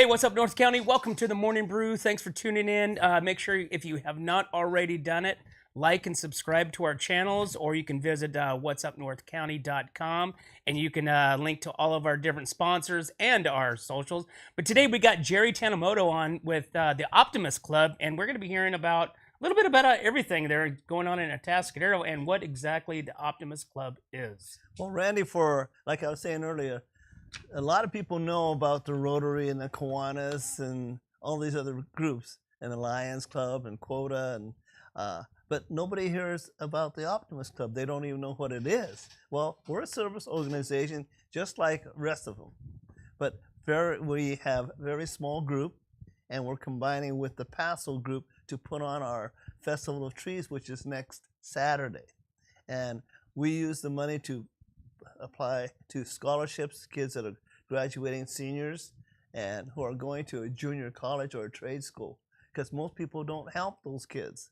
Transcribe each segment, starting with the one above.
what's up, North County? Welcome to the Morning Brew. Thanks for tuning in. Make sure, if you have not already done it, like and subscribe to our channels, or you can visit whatsupnorthcounty.com, and you can link to all of our different sponsors and our socials. But today we got Jerry Tanimoto on with the Optimist Club, and we're going to be hearing about a little bit about everything there going on in Atascadero and what exactly the Optimist Club is. Well, Randy, like I was saying earlier, a lot of people know about the Rotary and the Kiwanis and all these other groups, and the Lions Club and Quota, and but nobody hears about the Optimist Club. They don't even know what it is. Well, we're a service organization just like the rest of them, but we have a very small group, and we're combining with the Paso group to put on our Festival of Trees, which is next Saturday. And we use the money to apply to scholarships, kids that are graduating seniors and who are going to a junior college or a trade school, because most people don't help those kids.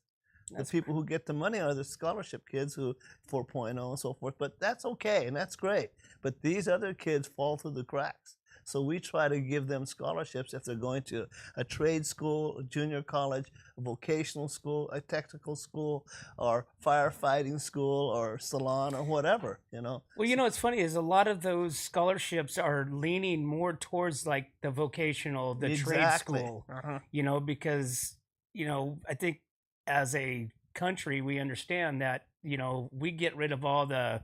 The people who get the money are the scholarship kids who 4.0 and so forth, but that's okay and that's great. But these other kids fall through the cracks. So we try to give them scholarships if they're going to a trade school, a junior college, a vocational school, a technical school, or firefighting school, or salon, or whatever, you know. Well, you know, what's funny is a lot of those scholarships are leaning more towards like the vocational, the trade school, you know, because, you know, I think as a country, we understand that, you know, we get rid of all the,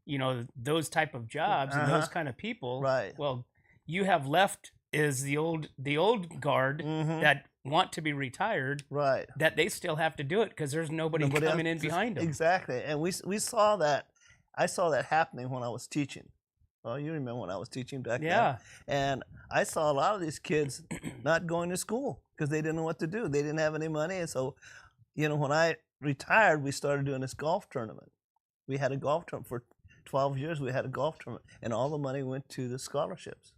you know, those type of jobs and those kind of people. Right. Well, you have left is the old guard that want to be retired. Right. That they still have to do it because there's nobody coming in behind them. Exactly. And we saw that. I saw that happening when I was teaching. Well, you remember when I was teaching back then. And I saw a lot of these kids not going to school because they didn't know what to do. They didn't have any money. And so, you know, when I retired, we started doing this golf tournament. We had a golf tournament for 12 years. We had a golf tournament, and all the money went to the scholarships.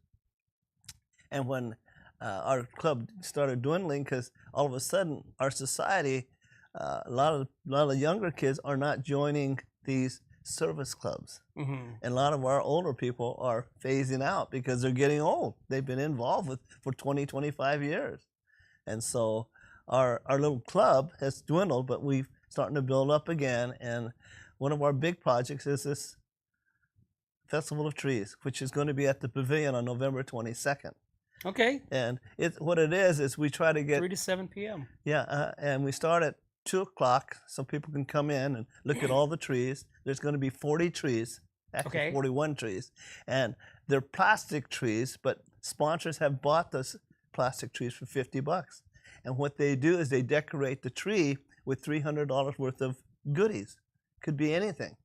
And when our club started dwindling, because all of a sudden our society, a lot of younger kids are not joining these service clubs, and a lot of our older people are phasing out because they're getting old. They've been involved for 20, 25 years, and so our little club has dwindled, but we're starting to build up again. And one of our big projects is this Festival of Trees, which is going to be at the Pavilion on November 22nd. Okay. And what it is we try to get 3 to 7 p.m. Yeah, and we start at 2 o'clock so people can come in and look at all the trees. There's going to be 40 trees, actually 41 trees, and they're plastic trees, but sponsors have bought those plastic trees for $50. And what they do is they decorate the tree with $300 worth of goodies. Could be anything.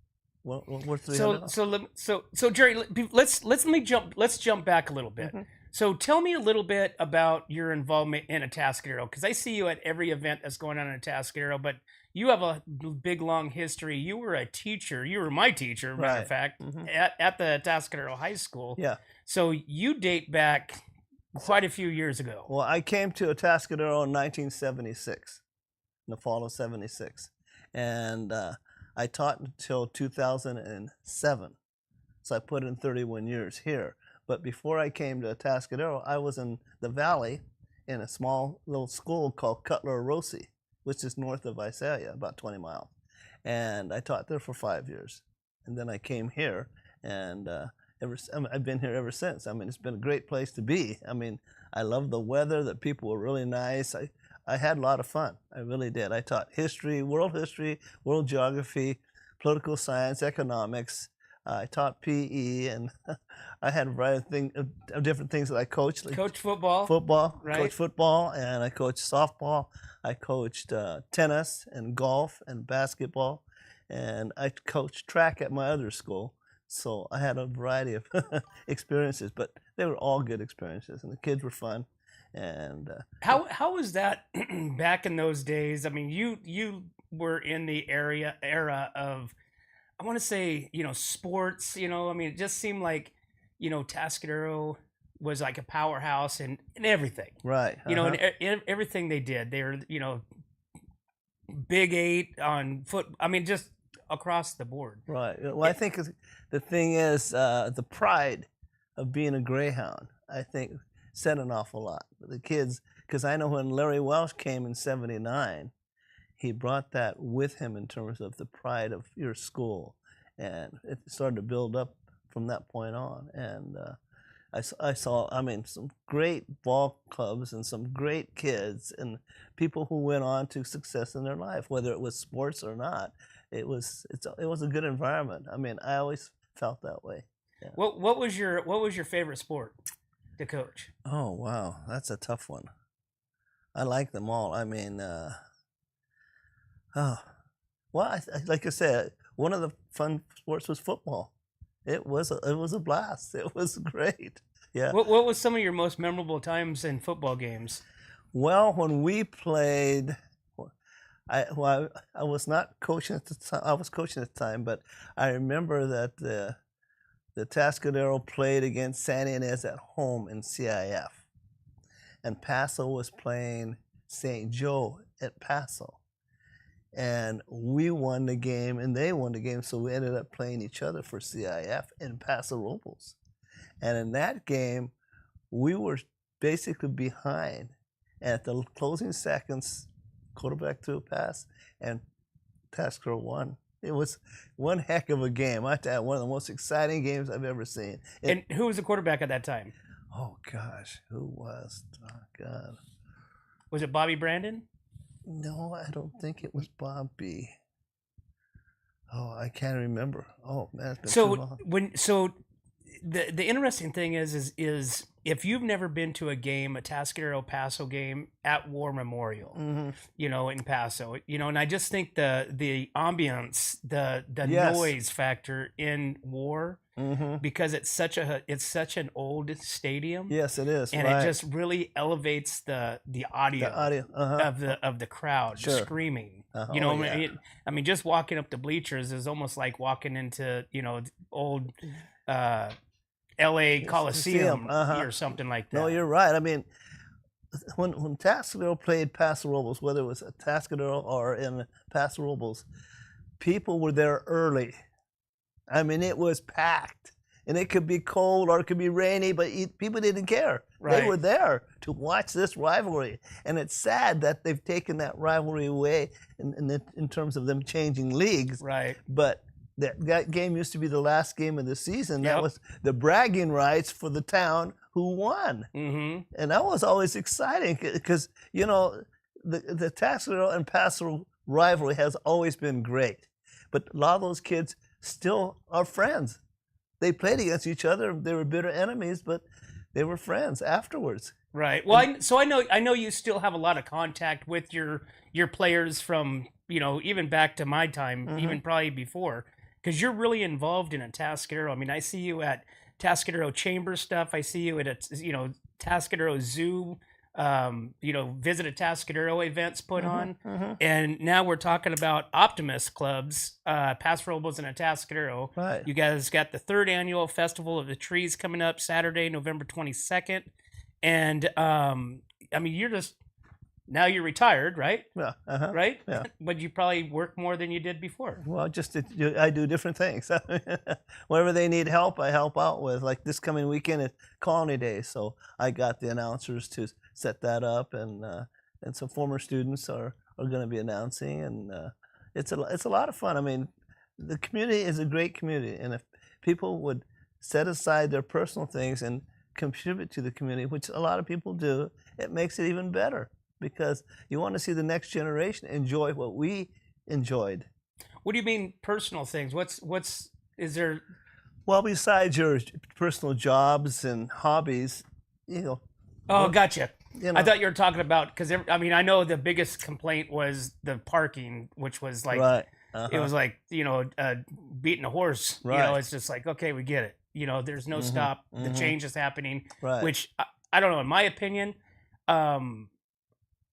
Well, worth $300. So Jerry, let's jump back a little bit. So tell me a little bit about your involvement in Atascadero, because I see you at every event that's going on in Atascadero, but you have a big, long history. You were a teacher. You were my teacher, matter of fact, at the Atascadero High School. Yeah. So you date back quite a few years ago. Well, I came to Atascadero in 1976, in the fall of 76. And I taught until 2007. So I put in 31 years here. But before I came to Atascadero, I was in the valley in a small little school called Cutler Rossi, which is north of Visalia, about 20 miles. And I taught there for 5 years. And then I came here, and I've been here ever since. I mean, it's been a great place to be. I mean, I love the weather. The people were really nice. I had a lot of fun. I really did. I taught history, world geography, political science, economics. I taught PE, and I had a variety of different things that I coached. Like Coach football. Coached football, and I coached softball. I coached tennis and golf and basketball, and I coached track at my other school. So I had a variety of experiences, but they were all good experiences, and the kids were fun. And how was that back in those days? I mean, you were in the era of, I want to say, you know, sports, you know, I mean, it just seemed like, you know, Atascadero was like a powerhouse in everything. Right. You know, and everything they did. They were, you know, Big 8 on foot. I mean, just across the board. Right. Well, I think the thing is the pride of being a Greyhound. I think said an awful lot. The kids, because I know when Larry Welsh came in '79, he brought that with him in terms of the pride of your school, and it started to build up from that point on. And I saw, I mean, some great ball clubs and some great kids and people who went on to success in their life, whether it was sports or not. It was a good environment. I mean, I always felt that way. Yeah. What was your favorite sport to coach? Oh wow, that's a tough one. I like them all. I mean, like I said, one of the fun sports was football. It was a blast. It was great. Yeah. What was some of your most memorable times in football games? Well, when we played, I was not coaching at the time. I was coaching at the time, but I remember that the Atascadero played against San Ynez at home in CIF, and Paso was playing St. Joe at Paso. And we won the game, and they won the game, so we ended up playing each other for CIF in Paso Robles. And in that game, we were basically behind. And at the closing seconds, quarterback threw a pass, and Atascadero won. It was one heck of a game. I tell you, one of the most exciting games I've ever seen. And who was the quarterback at that time? Oh, gosh, who was? Oh, God. Was it Bobby Brandon? No, I don't think it was Bobby. Oh, I can't remember. Oh man, it's been too long. The interesting thing is if you've never been to a game, a Atascadero Paso game at War Memorial, in Paso, and I just think the ambiance, the Yes. noise factor in War, because it's such an old stadium. Yes, it is. And right. it just really elevates the audio, of the crowd Sure. screaming. Oh, Yeah. I mean, just walking up the bleachers is almost like walking into old L.A. Coliseum or something like that. No, you're right. I mean, when Atascadero played Paso Robles, whether it was Atascadero or in Paso Robles, people were there early. I mean, it was packed. And it could be cold or it could be rainy, but people didn't care. Right. They were there to watch this rivalry. And it's sad that they've taken that rivalry away in terms of them changing leagues. Right. But that game used to be the last game of the season. Yep. That was the bragging rights for the town who won. Mm-hmm. And that was always exciting because, the Atascadero and Paso rivalry has always been great. But a lot of those kids still are friends. They played against each other. They were bitter enemies, but they were friends afterwards. Right. Well, I know you still have a lot of contact with your players from even back to my time, even probably before, because you're really involved in Atascadero. I mean, I see you at Atascadero Chamber stuff. I see you at Atascadero Zoo. Visit Atascadero events put on, and now we're talking about Optimist clubs, Paso Robles and Atascadero. Right. You guys got the 3rd annual Festival of the Trees coming up Saturday, November 22nd, and I mean, you're retired, right? Yeah. Right? Yeah. But you probably work more than you did before. Well, I do different things. Whenever they need help, I help out with. Like this coming weekend is Colony Day, so I got the announcers to set that up, and some former students are going to be announcing, and it's a lot of fun. I mean, the community is a great community, and if people would set aside their personal things and contribute to the community, which a lot of people do, it makes it even better. Because you want to see the next generation enjoy what we enjoyed. What do you mean personal things? Is there? Well, besides your personal jobs and hobbies, Oh, gotcha. You know. I thought you were talking about, because I mean, I know the biggest complaint was the parking, which was like, right. It was like, beating a horse. Right. It's just like, okay, we get it. There's no stop. The change is happening, Right. which I don't know. In my opinion,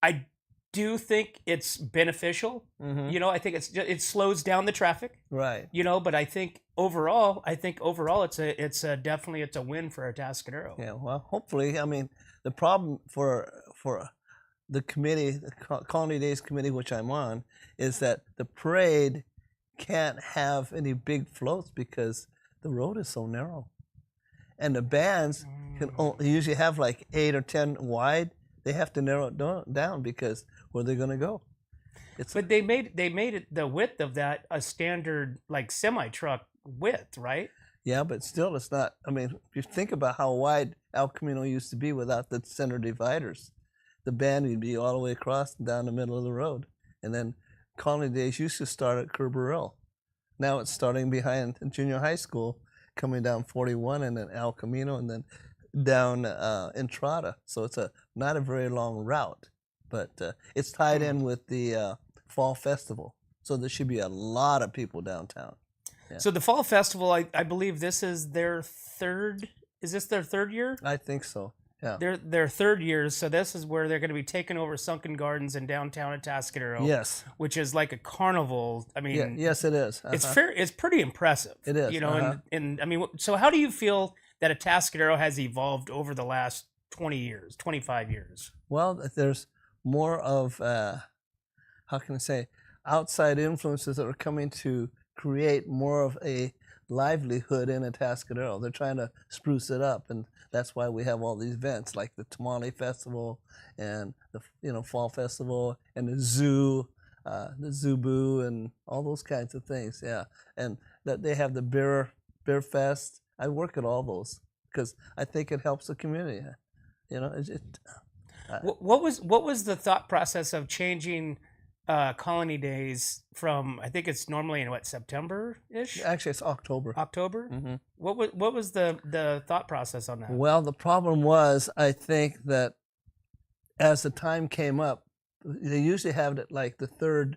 I do think it's beneficial. I think it slows down the traffic. Right. But I think overall, it's definitely a win for Atascadero. Yeah. Well, hopefully, I mean, the problem for the committee, the Colony Days committee, which I'm on, is that the parade can't have any big floats because the road is so narrow, and the bands They usually have like 8 or 10 wide. They have to narrow it down because where they're going to go. But they made it the width of that a standard like semi truck width, right? Yeah, but still, it's not. I mean, if you think about how wide El Camino used to be without the center dividers, the band would be all the way across and down the middle of the road. And then Colony Days used to start at Cabrillo. Now it's starting behind junior high school, coming down 41 and then El Camino and then down Entrada. So it's not a very long route, but it's tied in with the Fall Festival. So there should be a lot of people downtown. Yeah. So the Fall Festival, I believe this is their third. Is this their third year? I think so. Yeah. Their third year. So this is where they're going to be taking over Sunken Gardens in downtown Atascadero. Yes. Which is like a carnival. I mean, yes, it is. It's fair. It's pretty impressive. It is. You know, and I mean, so how do you feel that Atascadero has evolved over the last 20 years, 25 years? Well, there's more of how can I say, outside influences that are coming to create more of a livelihood in Atascadero. They're trying to spruce it up, and that's why we have all these events like the Tamale Festival and the Fall Festival and the Zoo, the Zubu, and all those kinds of things. Yeah, and that they have the Beer Fest. I work at all those because I think it helps the community. You know, what was the thought process of changing Colony Days from, I think it's normally in September-ish? Actually, it's October. October? Mm-hmm. What was the thought process on that? Well, the problem was, I think that as the time came up, they usually have it like the third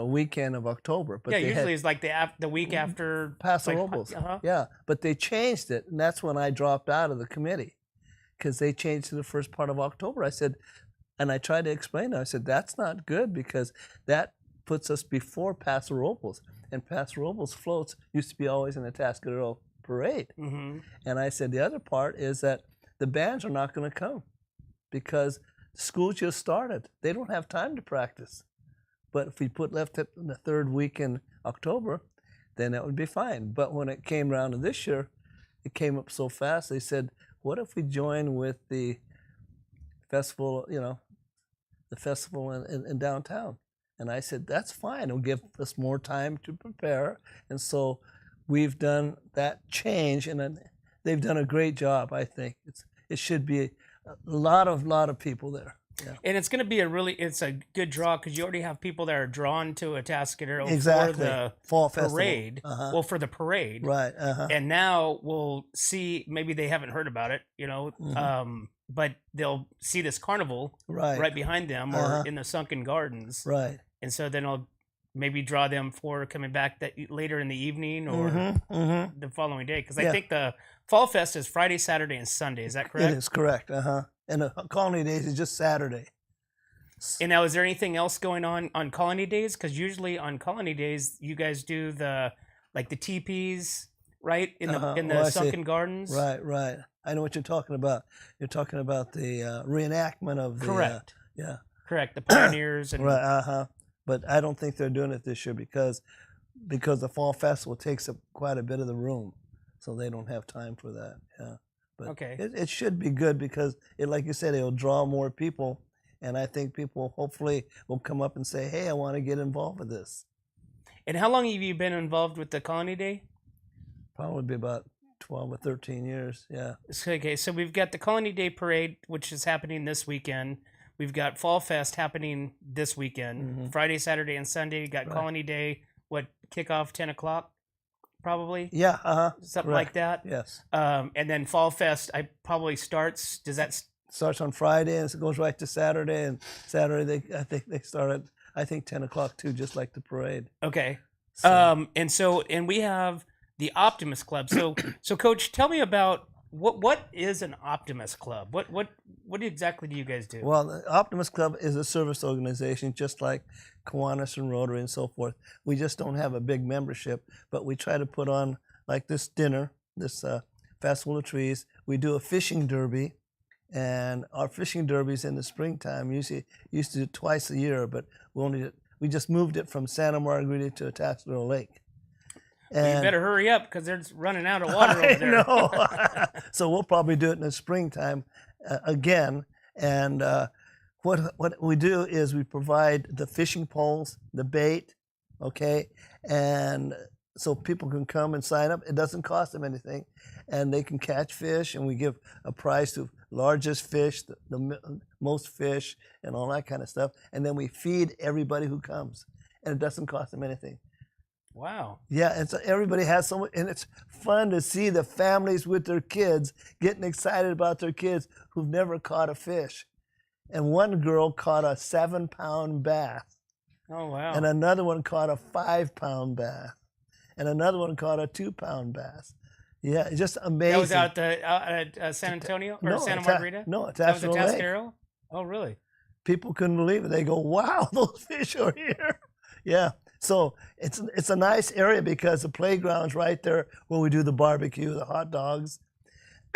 weekend of October. But usually it's like the week after Paso Robles. Yeah, but they changed it, and that's when I dropped out of the committee because they changed to the first part of October. I said, and I tried to explain it. I said, that's not good because that puts us before Paso Robles. And Paso Robles floats used to be always in the Atascadero parade. Mm-hmm. And I said, the other part is that the bands are not going to come because school just started. They don't have time to practice. But if we left it in the third week in October, then that would be fine. But when it came around to this year, it came up so fast. They said, what if we join with the festival, the festival in downtown? And I said, that's fine. It'll give us more time to prepare. And so we've done that change, and they've done a great job, I think. It should be a lot of people there. Yeah. And it's going to be it's a good draw because you already have people that are drawn to Atascadero exactly. for the Fall parade. Festival. Well, for the parade. Right. And now we'll see, maybe they haven't heard about it, but they'll see this carnival right behind them or in the Sunken Gardens. Right. And so then I'll maybe draw them for coming back later in the evening or the following day. Because I think the Fall Fest is Friday, Saturday, and Sunday. Is that correct? It is correct. And the Colony Days is just Saturday. And now, is there anything else going on Colony Days? Because usually on Colony Days, you guys do the teepees, right? In the Sunken Gardens. Right. I know what you're talking about. You're talking about the reenactment of the... Correct. Yeah. Correct. The pioneers and... Right, But I don't think they're doing it this year because the Fall Festival takes up quite a bit of the room. So they don't have time for that. Yeah. But okay. It should be good because, like you said, it'll draw more people. And I think people hopefully will come up and say, hey, I want to get involved with this. And how long have you been involved with the Colony Day? Probably about 12 or 13 years, yeah. Okay, so we've got the Colony Day Parade, which is happening this weekend. We've got Fall Fest happening this weekend. Friday, Saturday, and Sunday. You got Colony Day, kickoff 10 o'clock? Probably? Yeah, something like that? Yes. And then Fall Fest probably starts, starts on Friday and it goes right to Saturday, and Saturday I think they start at 10 o'clock too, just like the parade. Okay. And we have the Optimist Club. So Coach, tell me about what is an Optimist Club? What exactly do you guys do? Well, the Optimist Club is a service organization just like Kiwanis and Rotary and so forth. We just don't have a big membership, but we try to put on like this dinner, this Festival of Trees. We do a fishing derby, and our fishing derbies in the springtime. Usually used to do it twice a year, but we just moved it from Santa Margarita to Atascadero Lake. Well, you And better hurry up because they're just running out of water over there. know. So we'll probably do it in the springtime again. And what we do is we provide the fishing poles, the bait, okay, and so people can come and sign up. It doesn't cost them anything, and they can catch fish, and we give a prize to largest fish, the most fish, and all that kind of stuff. And then we feed everybody who comes, and it doesn't cost them anything. Wow. Yeah, and so everybody has so much, and it's fun to see the families with their kids getting excited about their kids who've never caught a fish. And one girl caught a 7-pound bass. Oh, wow. And another one caught a 5-pound bass. And another one caught a 2-pound bass. Yeah, it's just amazing. That was out at San Antonio or Santa Margarita? No, That was Atascadero Lake. Atascadero? Oh, really? People couldn't believe it. They go, "Wow, those fish are here!" Yeah. So it's a nice area because the playground's right there where we do the barbecue, the hot dogs.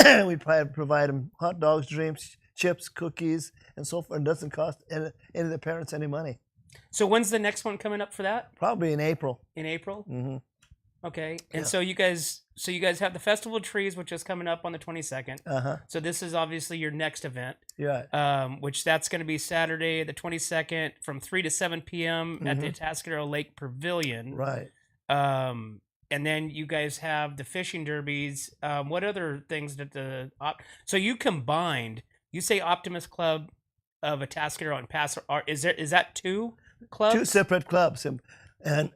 We provide them hot dogs, drinks, chips, cookies, and so forth. It doesn't cost any of the parents any money. So when's the next one coming up for that? Probably in April. In April? Hmm. Okay. And Yeah. so you guys have the Festival of Trees, which is coming up on the 22nd. Uh-huh. So this is obviously your next event. Yeah. Which that's going to be Saturday, the 22nd, from 3 to 7 p.m. at the Mhm. Atascadero Lake Pavilion. Right. And then you guys have the fishing derbies. What other things did so you combined? You say Optimist Club of Atascadero and Paso. Is that two clubs? Two separate clubs, and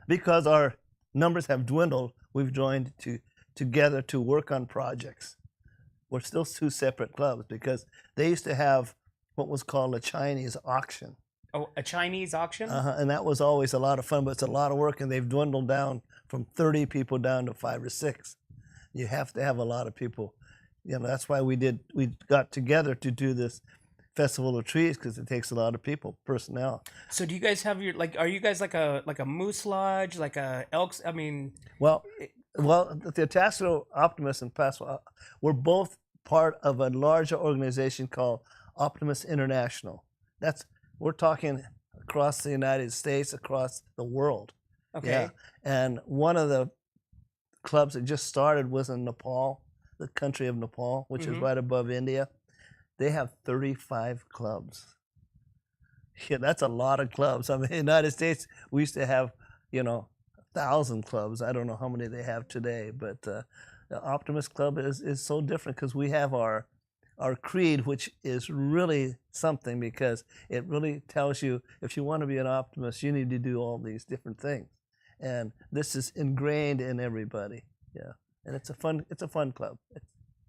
because our numbers have dwindled, we've joined together to work on projects. We're still two separate clubs because they used to have what was called a Chinese auction. Oh, a Chinese auction? And that was always a lot of fun, but it's a lot of work, and they've dwindled down from 30 people down to 5 or 6. You have to have a lot of people. That's why we got together to do this Festival of Trees, because it takes a lot of people, personnel. So do you guys have are you guys like a moose lodge, like a elks? I mean, Well, the Atascadero Optimist and Paso, we're both part of a larger organization called Optimist International. We're talking across the United States, across the world. okay. Yeah. And one of the clubs that just started was in Nepal, the country of Nepal, which is right above India. They have 35 clubs. Yeah, that's a lot of clubs. I mean, in the United States, we used to have, 1,000 clubs. I don't know how many they have today, but the Optimist Club is so different because we have our creed, which is really something because it really tells you if you want to be an optimist, you need to do all these different things, and this is ingrained in everybody. Yeah, and it's a fun club.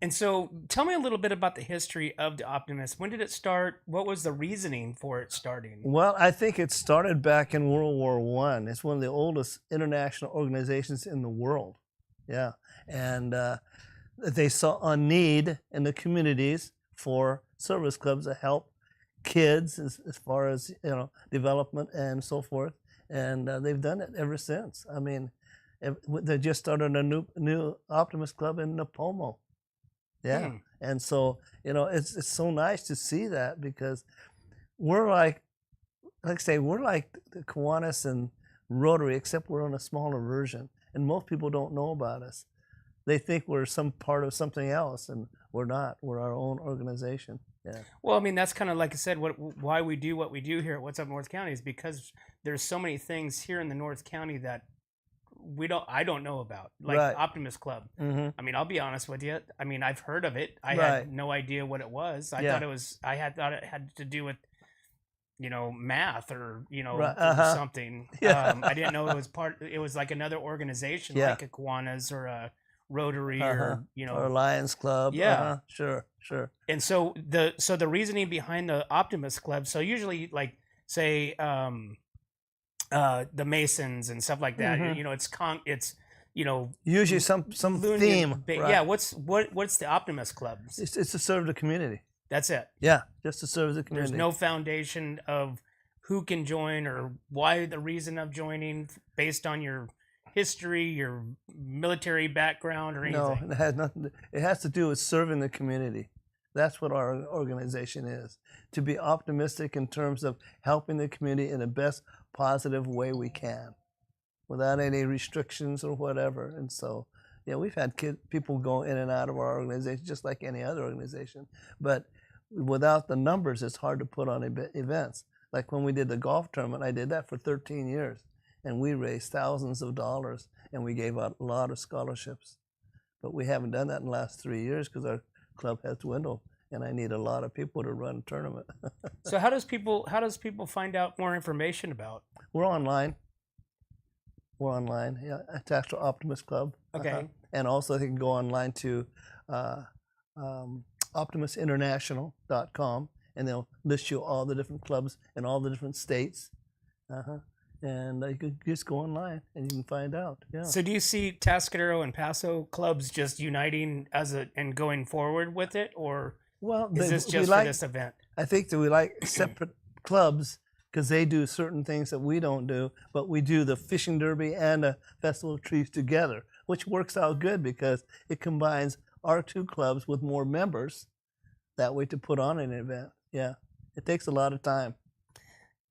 And so, tell me a little bit about the history of the Optimist. When did it start? What was the reasoning for it starting? Well, I think it started back in World War I. It's one of the oldest international organizations in the world. Yeah, and they saw a need in the communities for service clubs to help kids as far as development and so forth, and they've done it ever since. I mean, they just started a new Optimist Club in Nipomo. Yeah, and so it's so nice to see that because we're like I say, we're like the Kiwanis and Rotary, except we're on a smaller version, and most people don't know about us. They think we're some part of something else, and we're not. We're our own organization. Yeah. Well, I mean, that's kind of like I said. Why we do what we do here at What's Up North County is because there's so many things here in the North County that I don't know about, like Right. Optimist Club. Mm-hmm. I mean, I'll be honest with you. I mean, I've heard of it. I Right. had no idea what it was. I Yeah. thought it was. I had thought it had to do with, math or Right. Uh-huh. something. Yeah. I didn't know it was part. It was like another organization, Yeah. like a Kiwanis or a Rotary Uh-huh. or Or Lions Club. Yeah. Uh-huh. Sure. And so the reasoning behind the Optimist Club. So usually, like say, the Masons and stuff like that. Mhm. It's Usually some Lunar theme. ba- right? Yeah. What's the Optimist Club? It's to serve the community. That's it. Yeah, just to serve the There's community. no foundation of who can join or why the reason of joining based on your history, your military background, or anything. No, it has nothing. It has to do with serving the community. That's what our organization is. To be optimistic in terms of helping the community in the best positive way we can. without any restrictions or whatever. And so, yeah, we've had people go in and out of our organization just like any other organization. But without the numbers, it's hard to put on events. Like when we did the golf tournament, I did that for 13 years. And we raised thousands of dollars, and we gave out a lot of scholarships. But we haven't done that in the last 3 years because our club has dwindled, and I need a lot of people to run a tournament. So how does people find out more information about? We're online. We're online, yeah, Atascadero Optimist Club. Okay. And also they can go online to optimistinternational.com, and they'll list you all the different clubs in all the different states. And you can just go online and you can find out. Yeah. So do you see Atascadero and Paso clubs just uniting and going forward with it, or is this just for this event? I think that we like separate clubs because they do certain things that we don't do, but we do the fishing derby and a festival of trees together, which works out good because it combines our two clubs with more members that way to put on an event. Yeah, it takes a lot of time.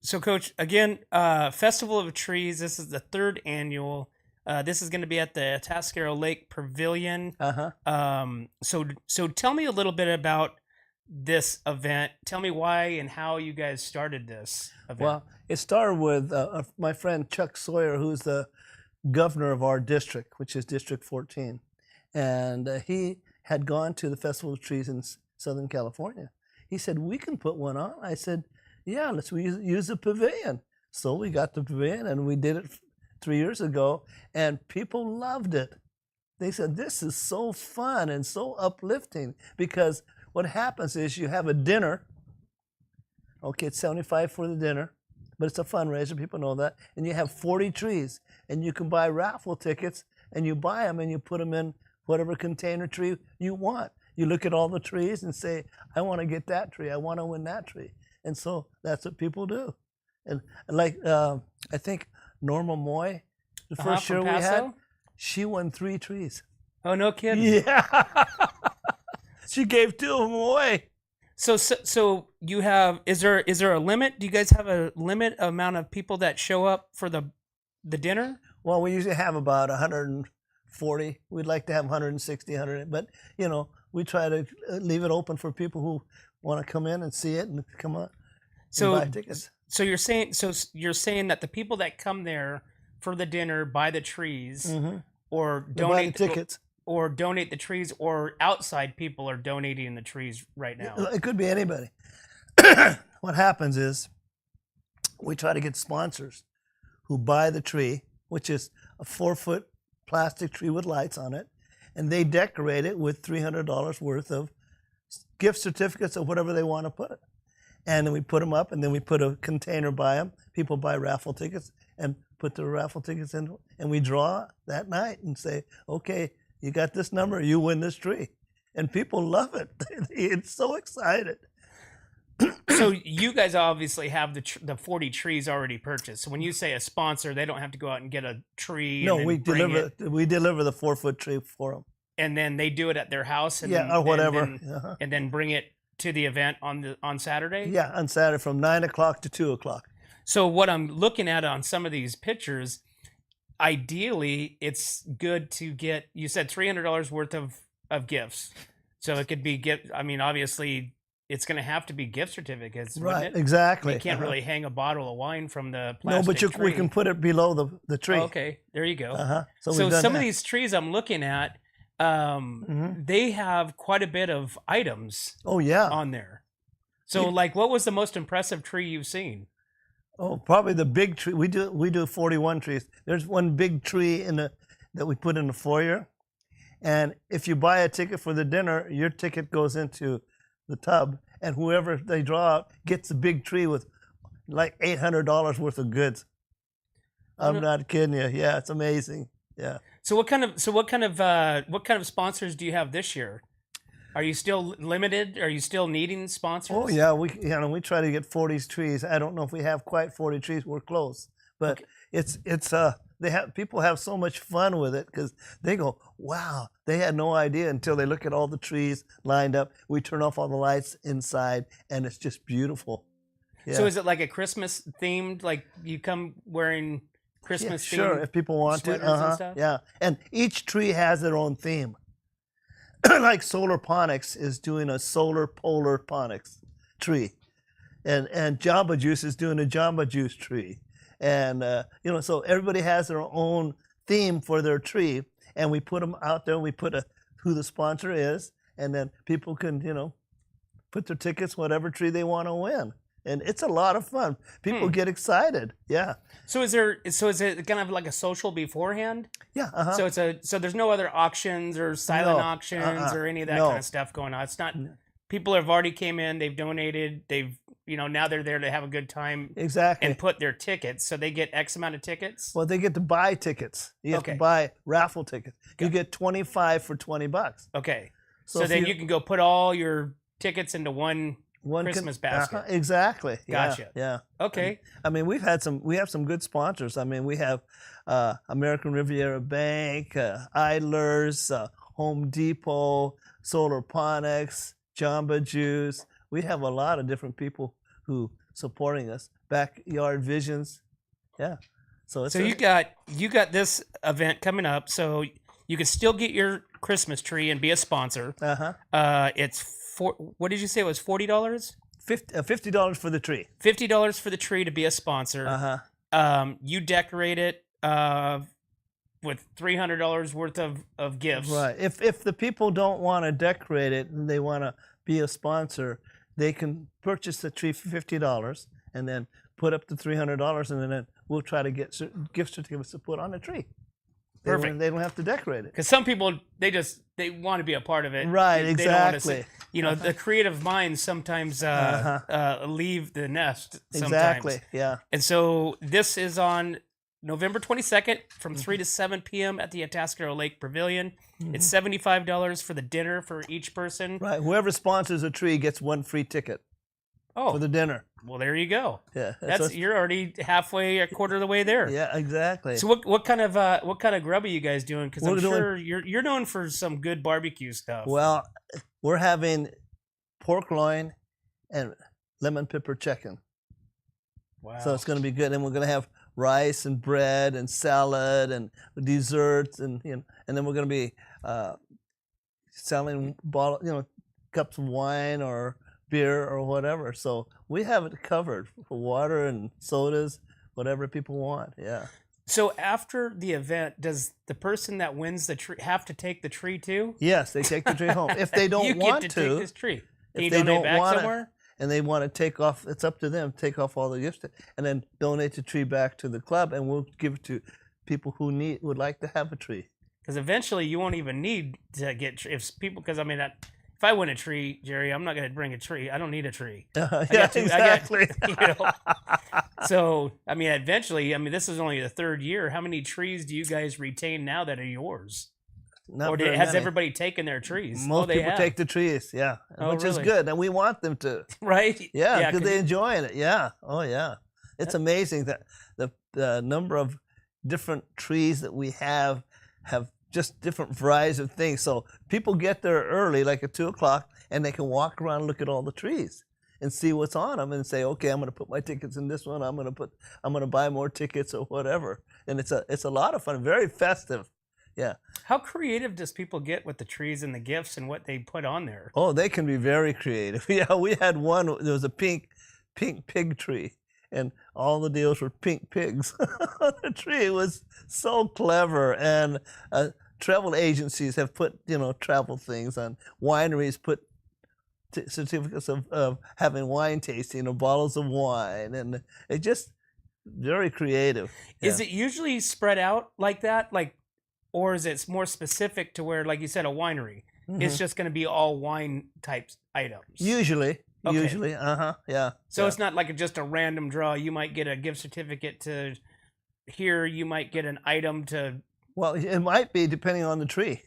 So, Coach, again, Festival of Trees, this is the 3rd annual. This is going to be at the Atascadero Lake Pavilion. So tell me a little bit about this event. Tell me why and how you guys started this event. Well, it started with my friend Chuck Sawyer, who's the governor of our district, which is District 14. And he had gone to the Festival of Trees in Southern California. He said, we can put one on. I said, yeah, let's use the pavilion. So we got the pavilion, and we did it 3 years ago, and people loved it. They said, this is so fun and so uplifting, because what happens is you have a dinner. Okay, it's $75 for the dinner, but it's a fundraiser. People know that. And you have 40 trees, and you can buy raffle tickets, and you buy them, and you put them in whatever container tree you want. You look at all the trees and say, I want to get that tree. I want to win that tree. And so that's what people do. And like, I think Norma Moy, the first year we had, she won 3 trees. Oh, no kidding. Yeah. She gave 2 of them away. So you have, is there a limit? Do you guys have a limit amount of people that show up for the dinner? Well, we usually have about 140. We'd like to have 160, 100, but we try to leave it open for people who want to come in and see it and come on and buy tickets. So you're saying that the people that come there for the dinner buy the trees, or donate the tickets, or donate the trees, or outside people are donating the trees right now. It could be anybody. What happens is we try to get sponsors who buy the tree, which is a 4-foot plastic tree with lights on it, and they decorate it with $300 worth of gift certificates of whatever they want to put. And then we put them up, and then we put a container by them. People buy raffle tickets and put the raffle tickets in, and we draw that night and say, okay, you got this number, you win this tree. And people love it. It's so excited. So you guys obviously have the 40 trees already purchased. So when you say a sponsor, they don't have to go out and get a tree. No, we deliver the 4-foot tree for them. And then they do it at their house, or whatever, and then bring it to the event on Saturday. Yeah, on Saturday from 9 o'clock to 2 o'clock. So what I'm looking at on some of these pictures, ideally, it's good to get. You said $300 worth of gifts, so it could be I mean, obviously, it's going to have to be gift certificates, right? Exactly. You can't really hang a bottle of wine from the plastic. No, but tree. We can put it below the tree. Oh, okay, there you go. So some of these trees I'm looking at. They have quite a bit of items. Oh yeah, on there. So like, what was the most impressive tree you've seen? Oh, probably the big tree. We do 41 trees. There's one big tree that we put in the foyer, and if you buy a ticket for the dinner, your ticket goes into the tub, and whoever they draw out gets a big tree with like $800 worth of goods. I'm not kidding you. Yeah, it's amazing. Yeah. So what kind of sponsors do you have this year? Are you still limited? Are you still needing sponsors? Oh yeah, we try to get 40 trees. I don't know if we have quite 40 trees. We're close, but okay. People have so much fun with it because they go, wow, they had no idea until they look at all the trees lined up. We turn off all the lights inside, and it's just beautiful. Yeah. So is it like a Christmas themed? Like you come wearing Christmas sure, themed if people want to. sweaters and stuff? Yeah, and each tree has their own theme. Like Solar Ponics is doing a solar polar ponics tree, and Jamba Juice is doing a Jamba Juice tree, and so everybody has their own theme for their tree, and we put them out there. We put who the sponsor is, and then people can put their tickets whatever tree they want to win. And it's a lot of fun. People get excited. Yeah. So is it kind of like a social beforehand? Yeah. So there's no other auctions or silent auctions or any of that kind of stuff going on. It's not. People have already came in. They've donated. They've now they're there to have a good time. Exactly. And put their tickets. So they get X amount of tickets. Well, they get to buy tickets. You have to buy raffle tickets. You get 25 for $20. Okay. So then you can go put all your tickets into one Christmas basket. Exactly. Gotcha. Yeah. Okay. I mean, we have some good sponsors. I mean, we have American Riviera Bank, Idlers, Home Depot, Solar Ponics, Jamba Juice. We have a lot of different people who supporting us. Backyard Visions. Yeah. So you got this event coming up, so you can still get your Christmas tree and be a sponsor. It's what did you say it was $40? $50 for the tree. $50 for the tree to be a sponsor. You decorate it with $300 worth of gifts. Right. If the people don't want to decorate it and they want to be a sponsor, they can purchase the tree for $50 and then put up the $300, and then we'll try to get gift certificates to put on the tree. Perfect. They don't have to decorate it. Because some people, they want to be a part of it. Right, They exactly. Don't want to the creative minds sometimes leave the nest sometimes. Exactly, yeah. And so this is on November 22nd from 3 to 7 p.m. at the Atascadero Lake Pavilion. It's $75 for the dinner for each person. Right, whoever sponsors a tree gets one free ticket for the dinner. Well, there you go. Yeah, you're already halfway, a quarter of the way there. Yeah, exactly. So what kind of grub are you guys doing? Because I'm sure you're known for some good barbecue stuff. Well, we're having pork loin and lemon pepper chicken. Wow. So it's going to be good, and we're going to have rice and bread and salad and desserts, and then we're going to be selling cups of wine or beer or whatever. So we have it covered for water and sodas, whatever people want. Yeah. So after the event, does the person that wins the tree have to take the tree too? Yes, they take the tree home. If they don't want to take this tree. Can you if they donate don't back want somewhere? And they want to take off, it's up to them. Take off all the gifts and then donate the tree back to the club, and we'll give it to people who would like to have a tree. Because eventually you won't even need to get because if I win a tree, Jerry, I'm not going to bring a tree. I don't need a tree. Exactly. So, eventually, this is only the third year. How many trees do you guys retain now that are yours? Not has everybody taken their trees? Most people take the trees, which is good, and we want them to. Right? Yeah, because they're enjoying it. Yeah. Oh, yeah. It's amazing that the number of different trees that we have just different varieties of things. So people get there early, like at 2 o'clock, and they can walk around and look at all the trees and see what's on them and say, okay, I'm going to put my tickets in this one. I'm going to buy more tickets or whatever. And it's a lot of fun, very festive. Yeah. How creative does people get with the trees and the gifts and what they put on there? Oh, they can be very creative. Yeah, we had one. There was a pink pig tree, and all the deals were pink pigs on the tree. It was so clever. And travel agencies have put travel things on. Wineries put certificates of having wine tasting or bottles of wine, and it just very creative. Yeah. Is it usually spread out like that, or is it more specific to where, like you said, a winery? It's just going to be all wine type items. Usually, yeah. So it's not like just a random draw. You might get a gift certificate to here. You might get an item to. Well, it might be depending on the tree.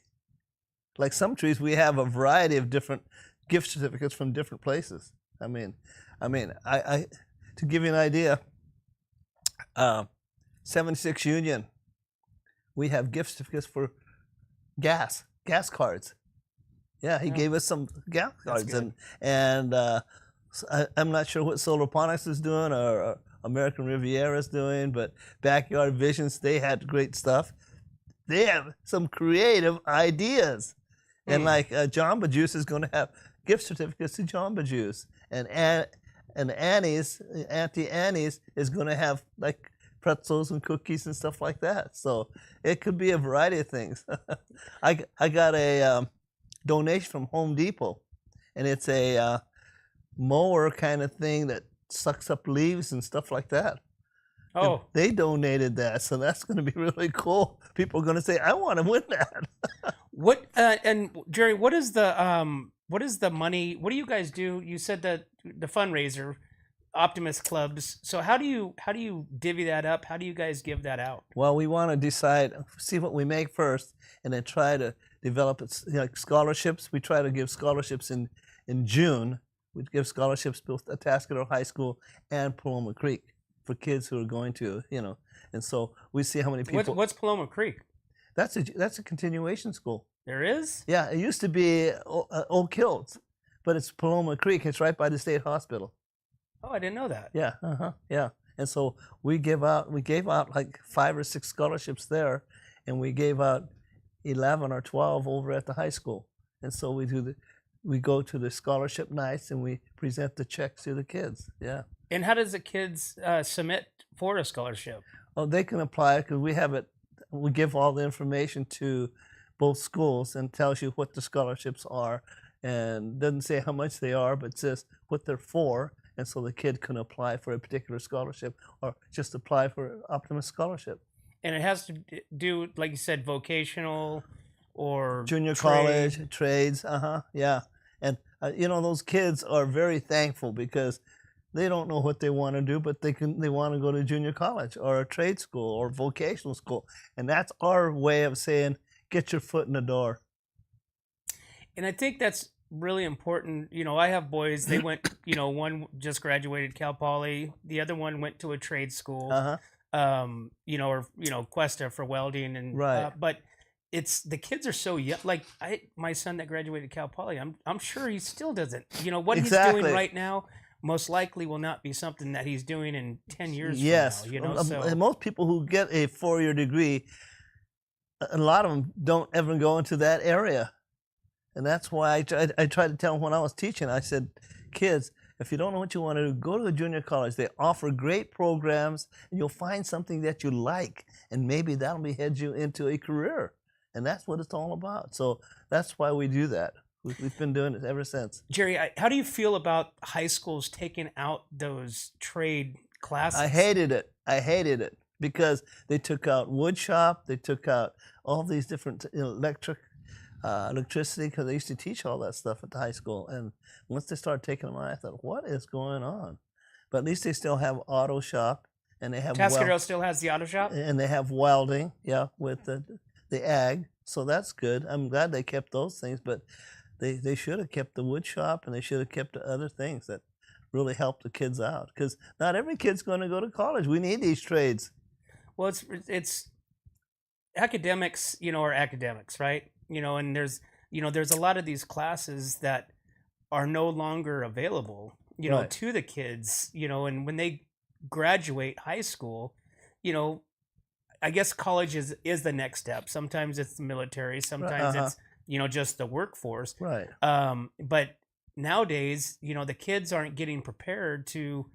Like some trees, we have a variety of different gift certificates from different places. I to give you an idea, 76 Union, we have gift certificates for gas cards. Yeah, he gave us some gas cards, and I'm not sure what Solar Ponics is doing or American Riviera's doing, but Backyard Visions, they had great stuff. They have some creative ideas. And like Jamba Juice is going to have gift certificates to Jamba Juice. And Annie's, Auntie Annie's is going to have like pretzels and cookies and stuff like that. So it could be a variety of things. I got a donation from Home Depot, and it's a mower kind of thing that sucks up leaves and stuff like that. Oh, And they donated that, so that's going to be really cool. People are going to say, "I want to win that." what and Jerry, what is the money? What do you guys do? You said that the fundraiser, Optimist Clubs. So how do you divvy that up? How do you guys give that out? Well, we want to decide, see what we make first, and then try to develop like scholarships. We try to give scholarships in June. We give scholarships both at Atascadero High School and Paloma Creek for kids who are going to, and so we see how many people. What's Paloma Creek? That's a continuation school. There is? Yeah, it used to be Oak Hills, but it's Paloma Creek. It's right by the state hospital. Oh, I didn't know that. Yeah, yeah. And so we gave out like 5 or 6 scholarships there, and we gave out 11 or 12 over at the high school. And so we go to the scholarship nights and we present the checks to the kids. Yeah. And how does the kids submit for a scholarship? Oh, they can apply because we have it. We give all the information to both schools and tells you what the scholarships are, and doesn't say how much they are, but says what they're for. And so the kid can apply for a particular scholarship or just apply for an Optimist scholarship. And it has to do, like you said, vocational or Junior trade. college, trades, yeah. And, those kids are very thankful because they don't know what they want to do, but they want to go to junior college or a trade school or vocational school. And that's our way of saying, get your foot in the door. And I think that's really important. I have boys, they went, one just graduated Cal Poly, the other one went to a trade school, or Cuesta for welding, and right. But it's the kids are so young. Like my son that graduated Cal Poly, I'm sure he still doesn't. What Exactly. he's doing right now most likely will not be something that he's doing in 10 years yes. from now. So most people who get a 4-year degree, a lot of them don't ever go into that area. And that's why I tried to tell them when I was teaching, I said, kids, if you don't know what you want to do, go to a junior college. They offer great programs, and you'll find something that you like, and maybe that'll head you into a career. And that's what it's all about. So that's why we do that. We've been doing it ever since. Jerry, how do you feel about high schools taking out those trade classes? I hated it because they took out wood shop, they took out all these different electricity, because they used to teach all that stuff at the high school. And once they started taking them out, I thought, what is going on? But at least they still have auto shop, and they have Atascadero still has the auto shop, and they have welding, with the ag. So that's good. I'm glad they kept those things, but they should have kept the wood shop, and they should have kept the other things that really help the kids out, because not every kid's going to go to college. We need these trades. Well, it's academics, are academics, right? And there's a lot of these classes that are no longer available, right. to the kids, and when they graduate high school, I guess college is the next step. Sometimes it's the military, sometimes it's, just the workforce. Right. But nowadays, the kids aren't getting prepared to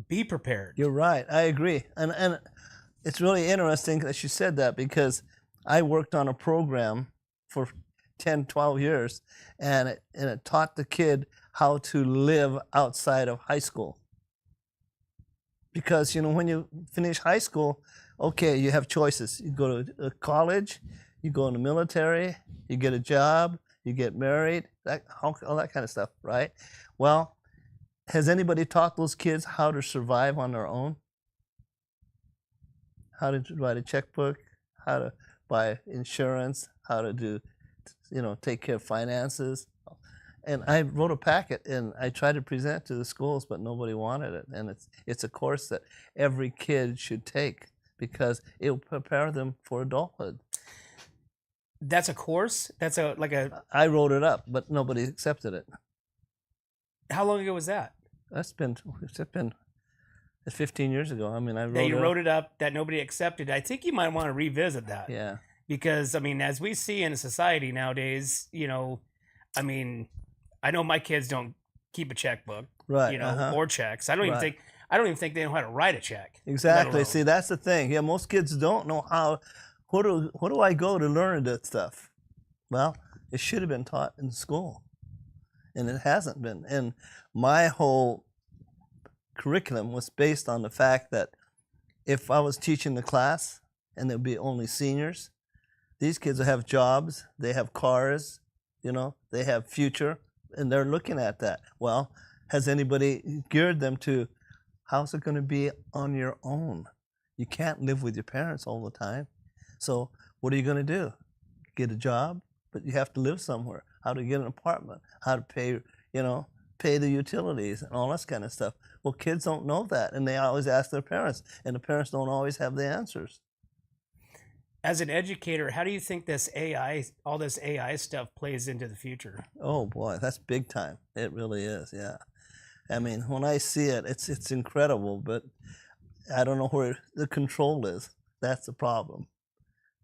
be prepared. You're right. I agree. And it's really interesting that you said that, because I worked on a program for 10, 12 years, and it taught the kid how to live outside of high school. Because, when you finish high school, okay, you have choices. You go to college, you go in the military, you get a job, you get married, all that kind of stuff, right? Well, has anybody taught those kids how to survive on their own? How to write a checkbook, how to buy insurance, how to do, take care of finances. And I wrote a packet, and I tried to present it to the schools, but nobody wanted it. And it's a course that every kid should take, because it will prepare them for adulthood. That's a course? That's I wrote it up, but nobody accepted it. How long ago was that? It's It's 15 years ago. I mean, I wrote that you it. wrote it up that nobody accepted. I think you might want to revisit that. Yeah. Because I mean, as we see in society nowadays, I mean, I know my kids don't keep a checkbook, Right. or checks. I don't even think they know how to write a check. Exactly. See, that's the thing. Yeah, most kids don't know how. Where do I go to learn that stuff? Well, it should have been taught in school, and it hasn't been. And my whole curriculum was based on the fact that if I was teaching the class and there'd be only seniors, these kids will have jobs, they have cars, they have future, and they're looking at that. Well, has anybody geared them to how's it going to be on your own? You can't live with your parents all the time. So what are you going to do? Get a job, but you have to live somewhere. How to get an apartment, how to pay, pay the utilities and all this kind of stuff. Well, kids don't know that, and they always ask their parents, and the parents don't always have the answers. As an educator, how do you think all this AI stuff plays into the future? Oh boy, that's big time. It really is, yeah. I mean, when I see it, it's incredible, but I don't know where the control is. That's the problem.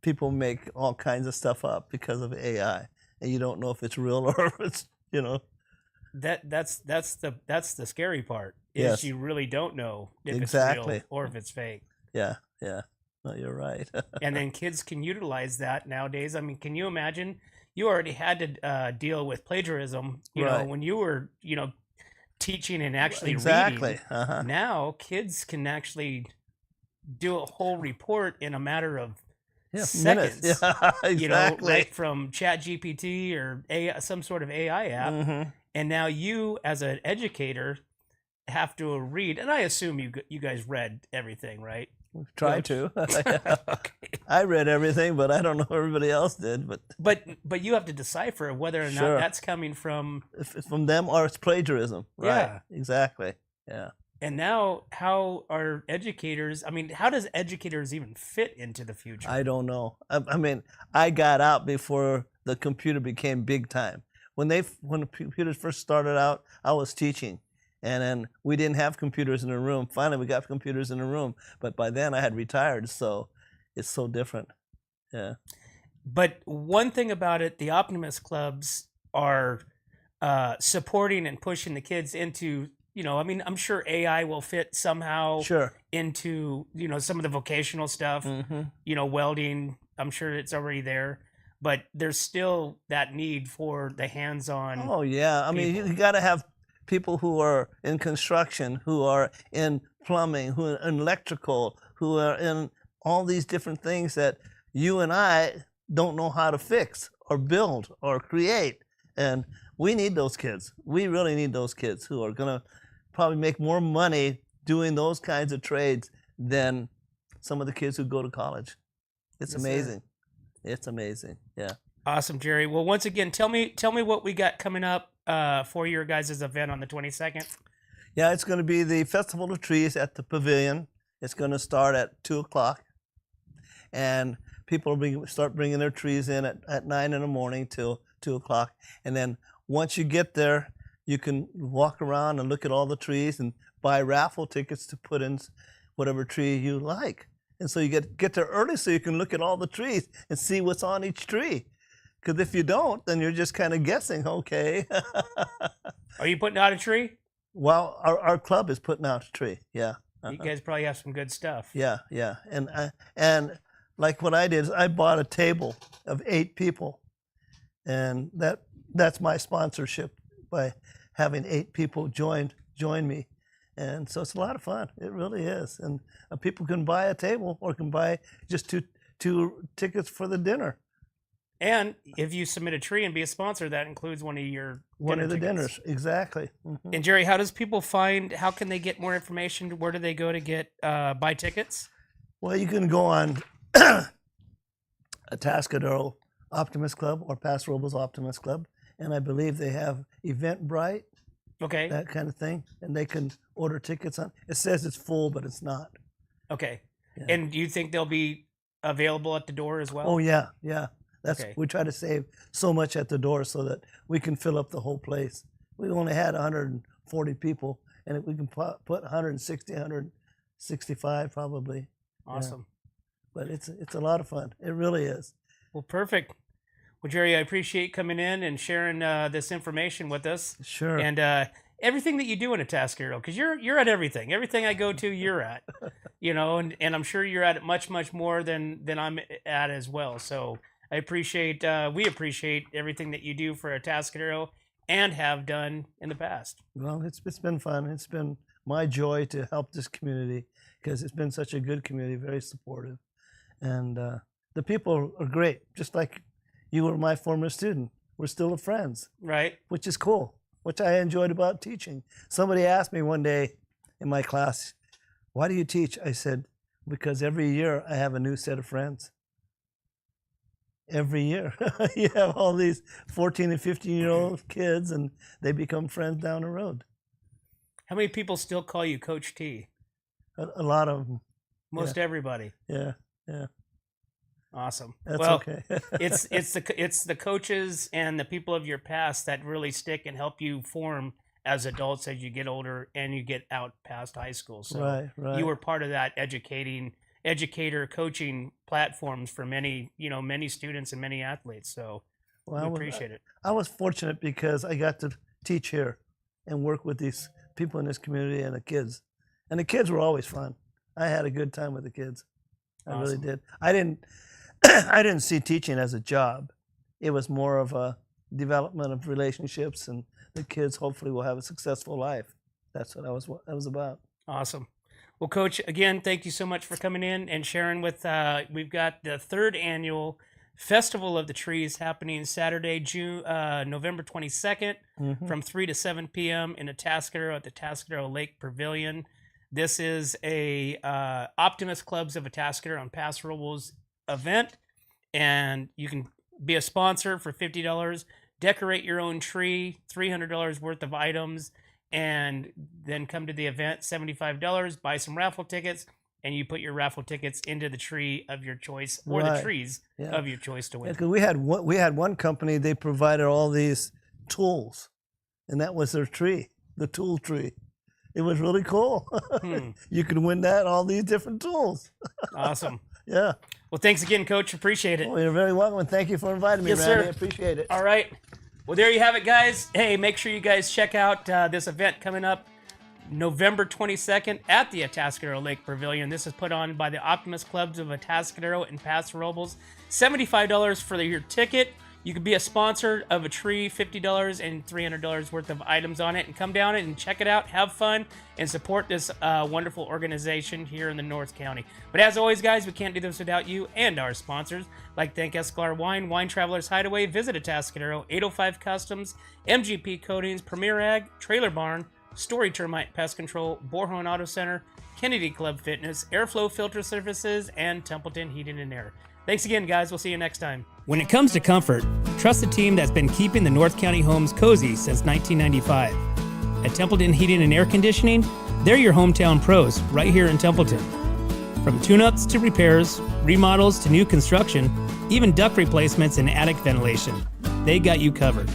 People make all kinds of stuff up because of AI, and you don't know if it's real or if it's, That's the scary part. Is Yes. you really don't know if Exactly. it's real or if it's fake. Yeah. No, you're right. And then kids can utilize that nowadays. I mean, can you imagine? You already had to deal with plagiarism, Right. when you were, teaching and actually Exactly. reading. Now kids can actually do a whole report in a matter of seconds. Minutes. Yeah, exactly. Right from ChatGPT or some sort of AI app. Mm-hmm. And now you, as an educator, have to read. And I assume you guys read everything, right? Try to. Okay. I read everything, but I don't know if everybody else did. But you have to decipher whether or not Sure. that's coming from. If it's from them or it's plagiarism. Right. Yeah. Exactly. Yeah. And now, how are educators? I mean, how does educators even fit into the future? I don't know. I mean, I got out before the computer became big time. When the computers first started out, I was teaching. And then we didn't have computers in the room. Finally, we got computers in the room. But by then, I had retired, so it's so different. Yeah. But one thing about it, the Optimist clubs are supporting and pushing the kids into, I mean, I'm sure AI will fit somehow Sure. into, some of the vocational stuff, Mm-hmm. welding. I'm sure it's already there. But there's still that need for the hands-on. Oh, yeah. I mean, you got to have people who are in construction, who are in plumbing, who are in electrical, who are in all these different things that you and I don't know how to fix or build or create. And we need those kids. We really need those kids who are going to probably make more money doing those kinds of trades than some of the kids who go to college. It's amazing. It's amazing. Yeah. Awesome, Jerry. Well, once again, tell me what we got coming up for your guys' event on the 22nd. Yeah, it's going to be the Festival of Trees at the Pavilion. It's going to start at 2 o'clock. And people will start bringing their trees in at 9 in the morning till 2 o'clock. And then once you get there, you can walk around and look at all the trees and buy raffle tickets to put in whatever tree you like. And so you get there early so you can look at all the trees and see what's on each tree. Because if you don't, then you're just kind of guessing, okay. Are you putting out a tree? Well, our club is putting out a tree, yeah. You guys probably have some good stuff. Yeah. And like what I did is I bought a table of 8 people. And that's my sponsorship by having 8 people join me. And so it's a lot of fun. It really is. And people can buy a table or can buy just two tickets for the dinner. And if you submit a tree and be a sponsor, that includes one of the dinners. Exactly. Mm-hmm. And Jerry, how can they get more information? Where do they go to get buy tickets? Well, you can go on Atascadero Optimist Club or Paso Robles Optimist Club, and I believe they have Eventbrite, okay, that kind of thing, and they can order tickets on. It says it's full, but it's not. Okay, yeah. And do you think they'll be available at the door as well? Oh yeah. We try to save so much at the door so that we can fill up the whole place. We only had 140 people, and we can put 160, 100 65 probably. Awesome. But it's a lot of fun. It really is. Well, perfect. Well, Jerry, I appreciate coming in and sharing this information with us. Sure. And everything that you do in Atascadero, because you're at everything. Everything I go to, you're at. And I'm sure you're at it much more than I'm at as well. So we appreciate everything that you do for Atascadero and have done in the past. Well, it's been fun. It's been my joy to help this community because it's been such a good community, very supportive. And the people are great, just like you were my former student. We're still friends. Right. Which is cool, which I enjoyed about teaching. Somebody asked me one day in my class, why do you teach? I said, because every year I have a new set of friends. Every year. You have all these 14 and 15-year-old kids, and they become friends down the road. How many people still call you Coach T? A lot of them. Most everybody. Yeah. Awesome. That's well, okay. it's the coaches and the people of your past that really stick and help you form as adults as you get older and you get out past high school. So right. You were part of that educator coaching platforms for many students and many athletes. So we appreciate it. I was fortunate because I got to teach here and work with these people in this community and the kids. And the kids were always fun. I had a good time with the kids. I really did. I didn't see teaching as a job. It was more of a development of relationships, and the kids hopefully will have a successful life. That's what I was about. Awesome. Well, Coach, again, thank you so much for coming in and sharing with. We've got the 3rd annual Festival of the Trees happening Saturday, November 22nd, from 3 to 7 p.m. in Atascadero at the Atascadero Lake Pavilion. This is a Optimist Clubs of Atascadero and Paso Robles event, and you can be a sponsor for $50, decorate your own tree, $300 worth of items, and then come to the event, $75, buy some raffle tickets, and you put your raffle tickets into the tree of your choice or the trees of your choice to win. Yeah, 'cause we had one company, they provided all these tools, and that was their tree, the tool tree. It was really cool. You could win that, all these different tools. Awesome. Yeah. Well, thanks again, Coach. Appreciate it. Well, you're very welcome, and thank you for inviting me, Yes, Randy. sir. I appreciate it. All right. Well, there you have it, guys. Hey, make sure you guys check out this event coming up November 22nd at the Atascadero Lake Pavilion. This is put on by the Optimist Clubs of Atascadero and Paso Robles. $75 for your ticket. You could be a sponsor of a tree, $50 and $300 worth of items on it, and come down and check it out, have fun, and support this wonderful organization here in the North County. But as always, guys, we can't do this without you and our sponsors. Like thank Escalar Wine, Wine Travelers Hideaway, Visit Atascadero, 805 Customs, MGP Coatings, Premier Ag, Trailer Barn, Story Termite Pest Control, Borhone Auto Center, Kennedy Club Fitness, Airflow Filter Services, and Templeton Heating and Air. Thanks again, guys. We'll see you next time. When it comes to comfort, trust the team that's been keeping the North County homes cozy since 1995. At Templeton Heating and Air Conditioning, they're your hometown pros right here in Templeton. From tune-ups to repairs, remodels to new construction, even duct replacements and attic ventilation, they got you covered.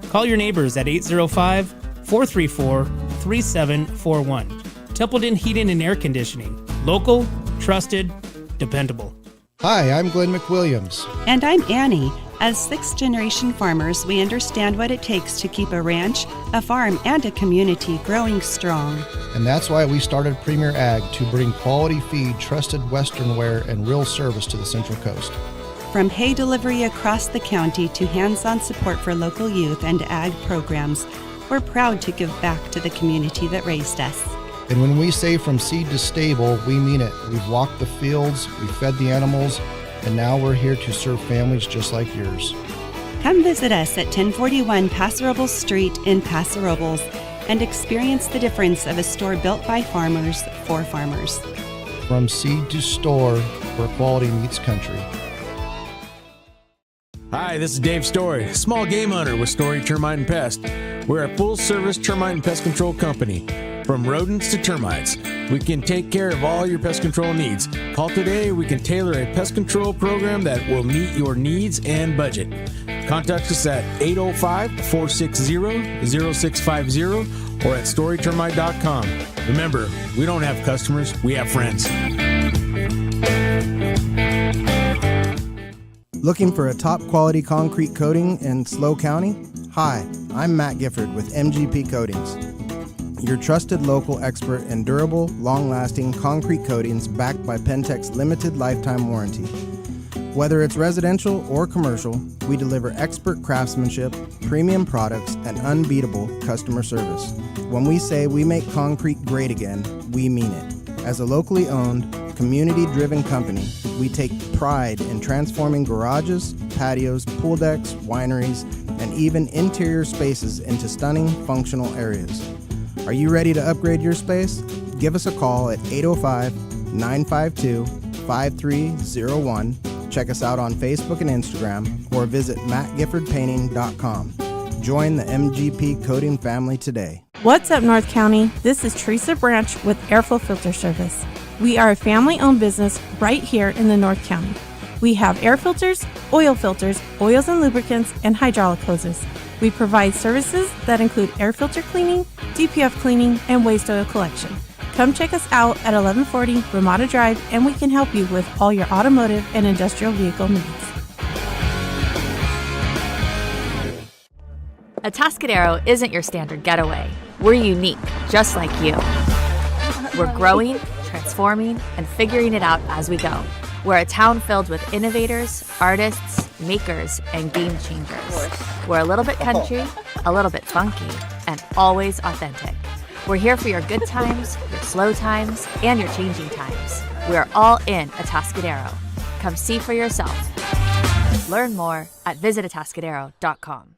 Call your neighbors at 805-434-3741. Templeton Heating and Air Conditioning. Local, trusted, dependable. Hi, I'm Glenn McWilliams. And I'm Annie. As sixth-generation farmers, we understand what it takes to keep a ranch, a farm, and a community growing strong. And that's why we started Premier Ag to bring quality feed, trusted Western wear, and real service to the Central Coast. From hay delivery across the county to hands-on support for local youth and ag programs, we're proud to give back to the community that raised us. And when we say from seed to stable, we mean it. We've walked the fields, we've fed the animals, and now we're here to serve families just like yours. Come visit us at 1041 Paso Robles Street in Paso Robles and experience the difference of a store built by farmers for farmers. From seed to store, where quality meets country. Hi, this is Dave Story, small game hunter with Story Termite and Pest. We're a full-service termite and pest control company. From rodents to termites, we can take care of all your pest control needs. Call today, we can tailor a pest control program that will meet your needs and budget. Contact us at 805-460-0650 or at storytermite.com. Remember, we don't have customers, we have friends. Looking for a top quality concrete coating in SLO County? Hi, I'm Matt Gifford with MGP Coatings, your trusted local expert in durable, long-lasting concrete coatings backed by Pentec's limited lifetime warranty. Whether it's residential or commercial, we deliver expert craftsmanship, premium products, and unbeatable customer service. When we say we make concrete great again, we mean it. As a locally owned, community-driven company, we take pride in transforming garages, patios, pool decks, wineries, and even interior spaces into stunning, functional areas. Are you ready to upgrade your space? Give us a call at 805-952-5301. Check us out on Facebook and Instagram, or visit mattgiffordpainting.com. Join the MGP Coating family today. What's up, North County? This is Teresa Branch with Airflow Filter Service. We are a family-owned business right here in the North County. We have air filters, oils and lubricants, and hydraulic hoses. We provide services that include air filter cleaning, DPF cleaning, and waste oil collection. Come check us out at 1140 Ramada Drive, and we can help you with all your automotive and industrial vehicle needs. Atascadero isn't your standard getaway. We're unique, just like you. We're growing, transforming, and figuring it out as we go. We're a town filled with innovators, artists, makers, and game changers. We're a little bit country, a little bit funky, and always authentic. We're here for your good times, your slow times, and your changing times. We're all in Atascadero. Come see for yourself. Learn more at visitatascadero.com.